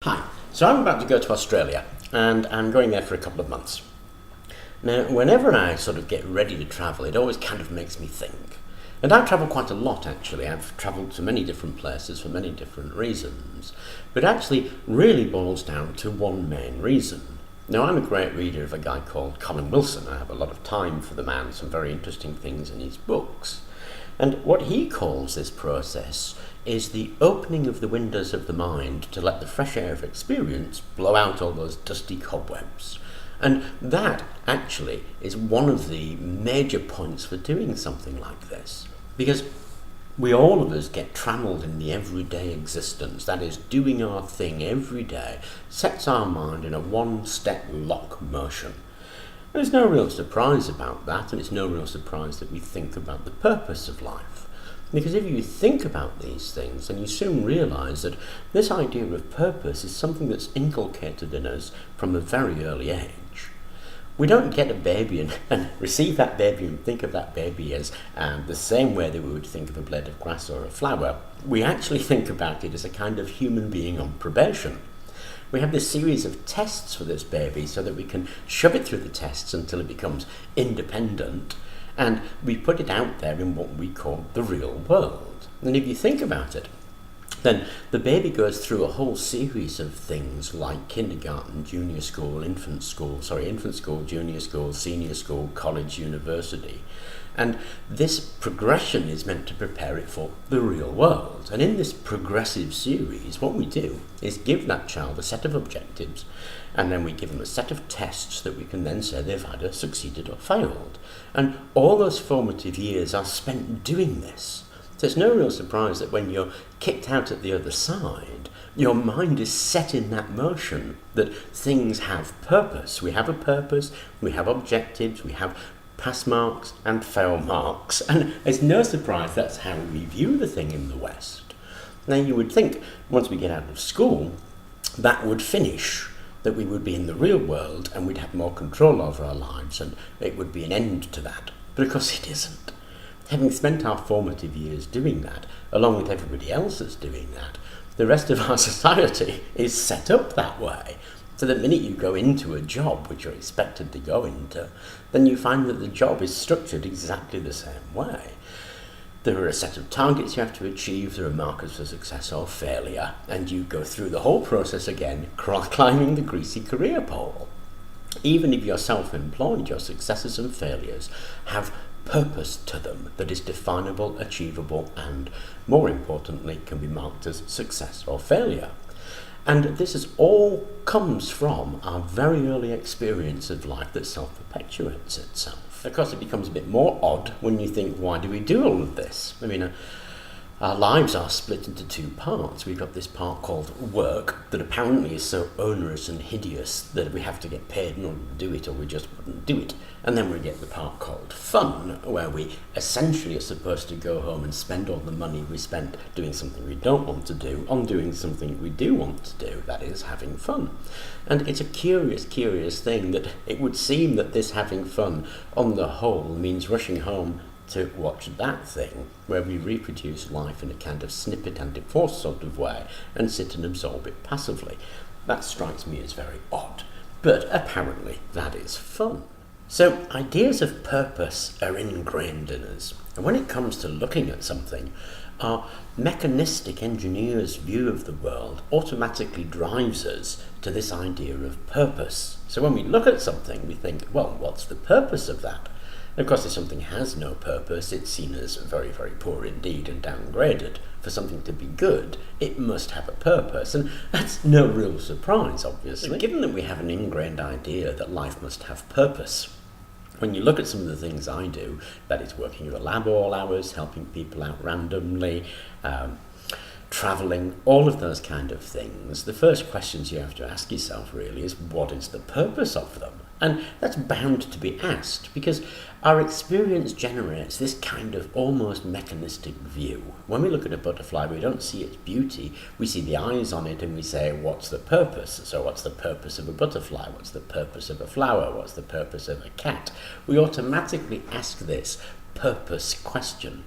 Hi. So I'm about to go to Australia and I'm going there for a couple of months. Now, whenever I sort of get ready to travel, it always kind of makes me think. And I've travelled quite a lot actually. I've travelled to many different places for many different reasons. But it actually really boils down to one main reason. Now, I'm a great reader of a guy called Colin Wilson. I have a lot of time for the man, some very interesting things in his books. And what he calls this process is the opening of the windows of the mind to let the fresh air of experience blow out all those dusty cobwebs. And that actually is one of the major points for doing something like this. Because we all of us get trammelled in the everyday existence, that is, doing our thing every day, sets our mind in a one-step lock motion. And there's no real surprise about that, and it's no real surprise that we think about the purpose of life. Because if you think about these things, then you soon realise that this idea of purpose is something that's inculcated in us from a very early age. We don't get a baby and receive that baby and think of that baby as the same way that we would think of a blade of grass or a flower. We actually think about it as a kind of human being on probation. We have this series of tests for this baby so that we can shove it through the tests until it becomes independent, and we put it out there in what we call the real world. And if you think about it, then the baby goes through a whole series of things like kindergarten, junior school, infant school, junior school, senior school, college, university. And this progression is meant to prepare it for the real world. And in this progressive series, what we do is give that child a set of objectives, and then we give them a set of tests that we can then say they've either succeeded or failed. And all those formative years are spent doing this. So it's no real surprise that when you're kicked out at the other side, your mind is set in that motion that things have purpose. We have a purpose, we have objectives, we have pass marks and fail marks. And it's no surprise that's how we view the thing in the West. Now you would think once we get out of school, that would finish, that we would be in the real world and we'd have more control over our lives and it would be an end to that. But of course it isn't. Having spent our formative years doing that, along with everybody else that's doing that, the rest of our society is set up that way. So the minute you go into a job which you're expected to go into, then you find that the job is structured exactly the same way. There are a set of targets you have to achieve, there are markers for success or failure, and you go through the whole process again, climbing the greasy career pole. Even if you're self-employed, your successes and failures have purpose to them that is definable, achievable, and, more importantly, can be marked as success or failure. And this is all comes from our very early experience of life that self-perpetuates itself. Of course, it becomes a bit more odd when you think, why do we do all of this? I mean, our lives are split into two parts. We've got this part called work that apparently is so onerous and hideous that we have to get paid in order to do it or we just wouldn't do it. And then we get the part called fun, where we essentially are supposed to go home and spend all the money we spent doing something we don't want to do on doing something we do want to do, that is, having fun. And it's a curious thing that it would seem that this having fun, on the whole, means rushing home to watch that thing, where we reproduce life in a kind of snippet and divorce sort of way and sit and absorb it passively. That strikes me as very odd, but apparently that is fun. So ideas of purpose are ingrained in us, and when it comes to looking at something, our mechanistic engineer's view of the world automatically drives us to this idea of purpose. So when we look at something, we think, well, what's the purpose of that? Of course, if something has no purpose, it's seen as very, very poor indeed and downgraded. For something to be good, it must have a purpose, and that's no real surprise, obviously. But given that we have an ingrained idea that life must have purpose, when you look at some of the things I do, that is working in a lab all hours, helping people out randomly, travelling, all of those kind of things, the first questions you have to ask yourself really is, what is the purpose of them? And that's bound to be asked because our experience generates this kind of almost mechanistic view. When we look at a butterfly, we don't see its beauty, we see the eyes on it and we say, what's the purpose? So what's the purpose of a butterfly? What's the purpose of a flower? What's the purpose of a cat? We automatically ask this purpose question.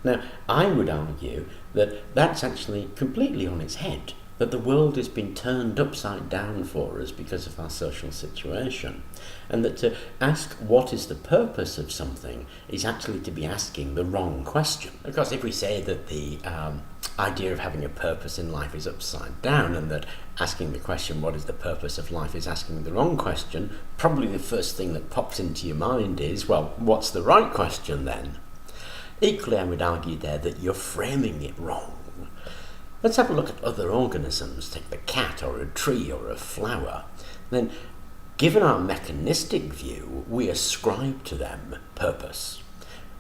Now, I would argue that that's actually completely on its head. that the world has been turned upside down for us because of our social situation, and that to ask what is the purpose of something is actually to be asking the wrong question. Of course, if we say that the idea of having a purpose in life is upside down, and that asking the question what is the purpose of life is asking the wrong question, probably the first thing that pops into your mind is, well, what's the right question then? Equally, I would argue there that you're framing it wrong. Let's have a look at other organisms. Take the cat or a tree or a flower. Then, given our mechanistic view, we ascribe to them purpose.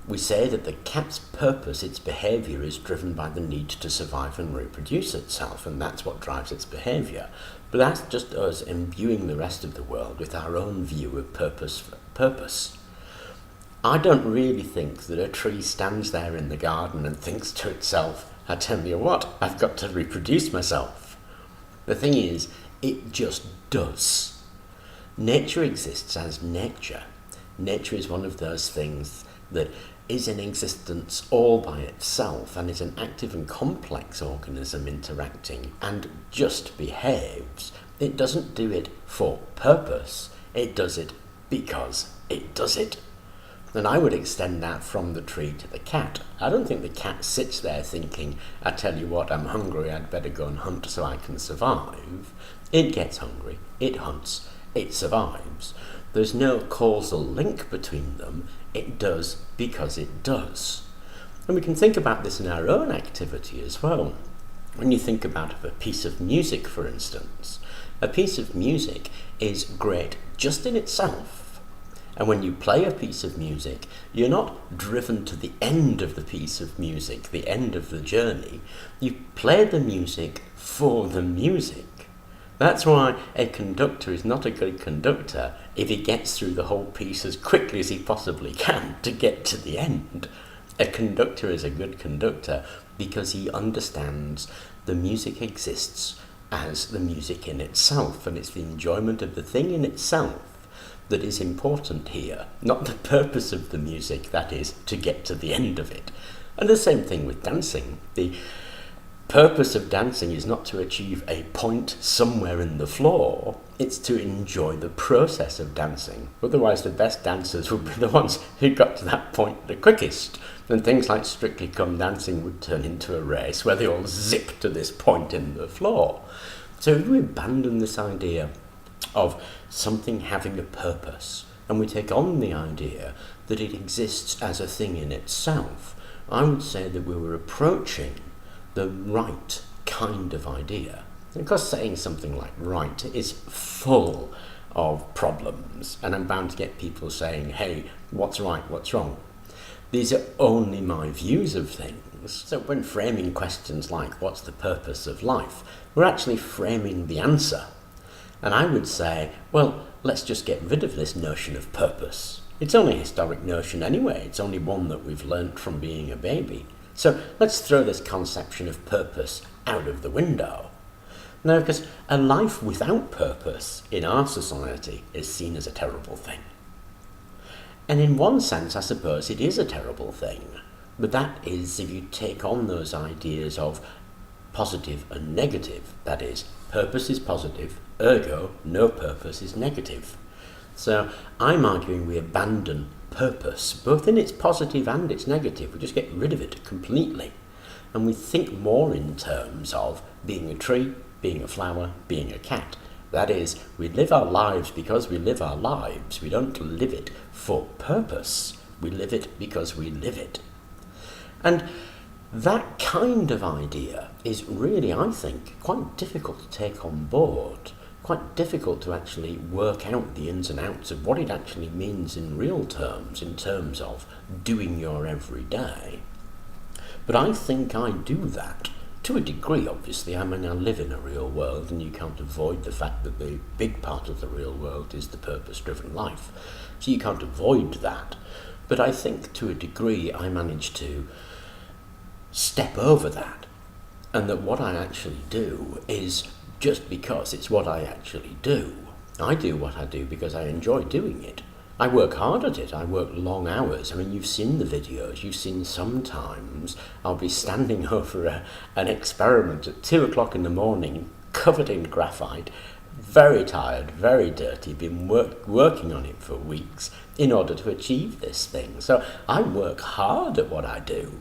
We say that the cat's purpose, its behaviour, is driven by the need to survive and reproduce itself, and that's what drives its behaviour. But that's just us imbuing the rest of the world with our own view of purpose. I don't really think that a tree stands there in the garden and thinks to itself, I tell you what, I've got to reproduce myself. The thing is, it just does. Nature exists as nature. Nature is one of those things that is in existence all by itself and is an active and complex organism interacting and just behaves. It doesn't do it for purpose. It does it because it does it. And I would extend that from the tree to the cat. I don't think the cat sits there thinking, I tell you what, I'm hungry, I'd better go and hunt so I can survive. It gets hungry, it hunts, it survives. There's no causal link between them. It does because it does. And we can think about this in our own activity as well. When you think about a piece of music, for instance, a piece of music is great just in itself. And when you play a piece of music, you're not driven to the end of the piece of music, the end of the journey. You play the music for the music. That's why a conductor is not a good conductor if he gets through the whole piece as quickly as he possibly can to get to the end. A conductor is a good conductor because he understands the music exists as the music in itself, and it's the enjoyment of the thing in itself that is important here, not the purpose of the music, that is, to get to the end of it. And the same thing with dancing. The purpose of dancing is not to achieve a point somewhere in the floor, it's to enjoy the process of dancing. Otherwise, the best dancers would be the ones who got to that point the quickest. And things like Strictly Come Dancing would turn into a race where they all zip to this point in the floor. So if we abandon this idea of something having a purpose, and we take on the idea that it exists as a thing in itself, I would say that we were approaching the right kind of idea. And of course, saying something like right is full of problems, and I'm bound to get people saying, hey, what's right, what's wrong? These are only my views of things. So when framing questions like what's the purpose of life, we're actually framing the answer. And I would say, well, let's just get rid of this notion of purpose. It's only a historic notion anyway. It's only one that we've learnt from being a baby. So let's throw this conception of purpose out of the window. Now, because a life without purpose in our society is seen as a terrible thing. And in one sense, I suppose it is a terrible thing. But that is if you take on those ideas of positive and negative. That is, purpose is positive, ergo, no purpose is negative. So I'm arguing we abandon purpose, both in its positive and its negative. We just get rid of it completely. And we think more in terms of being a tree, being a flower, being a cat. That is, we live our lives because we live our lives. We don't live it for purpose. We live it because we live it. And that kind of idea is really, I think, quite difficult to take on board, quite difficult to actually work out the ins and outs of what it actually means in real terms, in terms of doing your everyday. But I think I do that, to a degree, obviously. I mean, I live in a real world, and you can't avoid the fact that the big part of the real world is the purpose-driven life. So you can't avoid that. But I think, to a degree, I manage to step over that, and that what I actually do is just because it's what I actually do. I do what I do because I enjoy doing it, I work hard at it. I work long hours. I mean, you've seen the videos. You've seen sometimes I'll be standing over an experiment at 2 o'clock in the morning, covered in graphite, very tired, very dirty, been working on it for weeks in order to achieve this thing. So I work hard at what I do,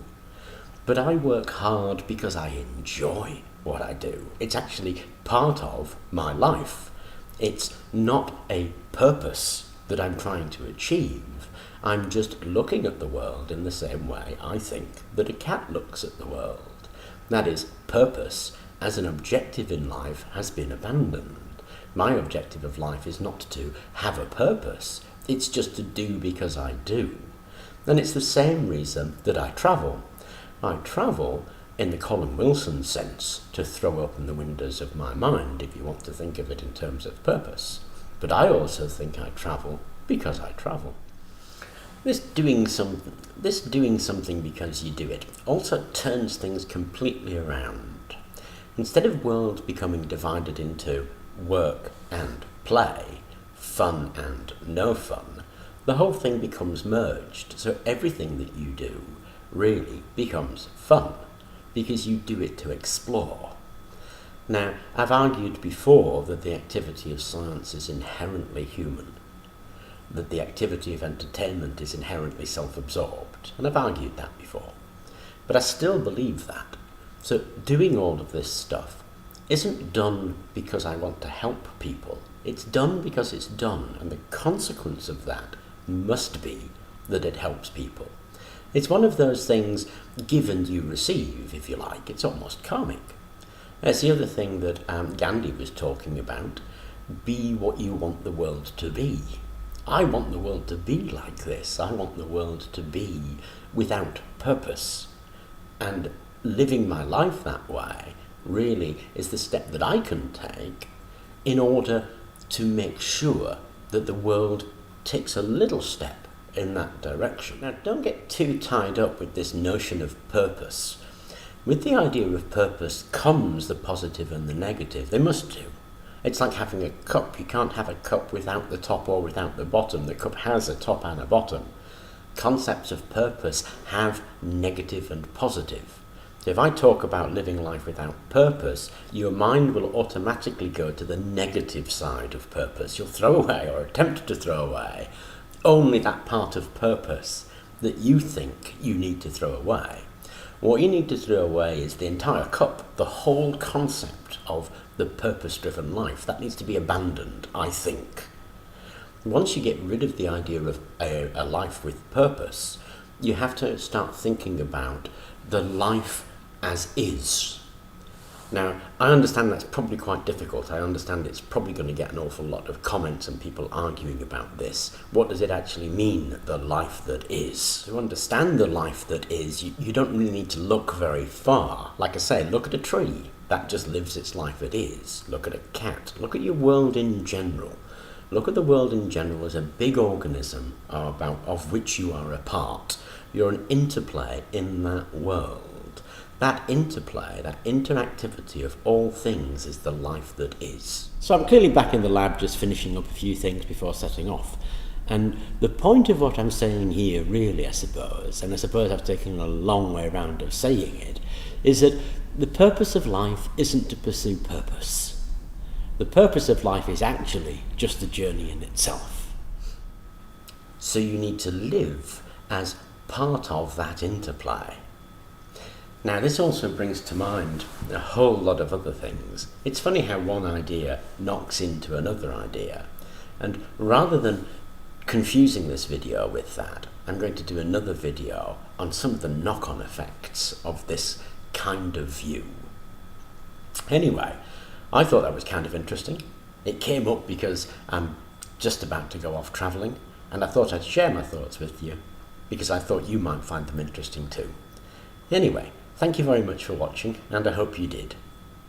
but I work hard because I enjoy what I do. It's actually part of my life. It's not a purpose that I'm trying to achieve. I'm just looking at the world in the same way I think that a cat looks at the world. That is, purpose as an objective in life has been abandoned. My objective of life is not to have a purpose, it's just to do because I do. And it's the same reason that I travel. I travel in the Colin Wilson sense, to throw open the windows of my mind, if you want to think of it in terms of purpose. But I also think I travel because I travel. This doing something because you do it also turns things completely around. Instead of world becoming divided into work and play, fun and no fun, the whole thing becomes merged. So everything that you do really becomes fun because you do it to explore. Now, I've argued before that the activity of science is inherently human, that the activity of entertainment is inherently self-absorbed, and I've argued that before. But I still believe that. So doing all of this stuff isn't done because I want to help people. It's done because it's done, and the consequence of that must be that it helps people. It's one of those things, give and you receive, if you like. It's almost karmic. That's the other thing that Gandhi was talking about. Be what you want the world to be. I want the world to be like this. I want the world to be without purpose. And living my life that way really is the step that I can take in order to make sure that the world takes a little step in that direction. Now, don't get too tied up with this notion of purpose. With the idea of purpose comes the positive and the negative. They must do. It's like having a cup. You can't have a cup without the top or without the bottom. The cup has a top and a bottom. Concepts of purpose have negative and positive. So if I talk about living life without purpose, your mind will automatically go to the negative side of purpose. You'll throw away or attempt to throw away only that part of purpose that you think you need to throw away. What you need to throw away is the entire cup, the whole concept of the purpose-driven life. That needs to be abandoned, I think. Once you get rid of the idea of a life with purpose, you have to start thinking about the life as is. Now, I understand that's probably quite difficult. I understand it's probably going to get an awful lot of comments and people arguing about this. What does it actually mean, the life that is? To understand the life that is, you don't really need to look very far. Like I say, look at a tree. That just lives its life it is. Look at a cat. Look at your world in general. Look at the world in general as a big organism of which you are a part. You're an interplay in that world. That interplay, that interactivity of all things is the life that is. So I'm clearly back in the lab just finishing up a few things before setting off. And the point of what I'm saying here really, I suppose, and I suppose I've taken a long way around of saying it, is that the purpose of life isn't to pursue purpose. The purpose of life is actually just the journey in itself. So you need to live as part of that interplay. Now, this also brings to mind a whole lot of other things. It's funny how one idea knocks into another idea. And rather than confusing this video with that, I'm going to do another video on some of the knock-on effects of this kind of view. Anyway, I thought that was kind of interesting. It came up because I'm just about to go off travelling, and I thought I'd share my thoughts with you because I thought you might find them interesting too. Anyway, thank you very much for watching, and I hope you did.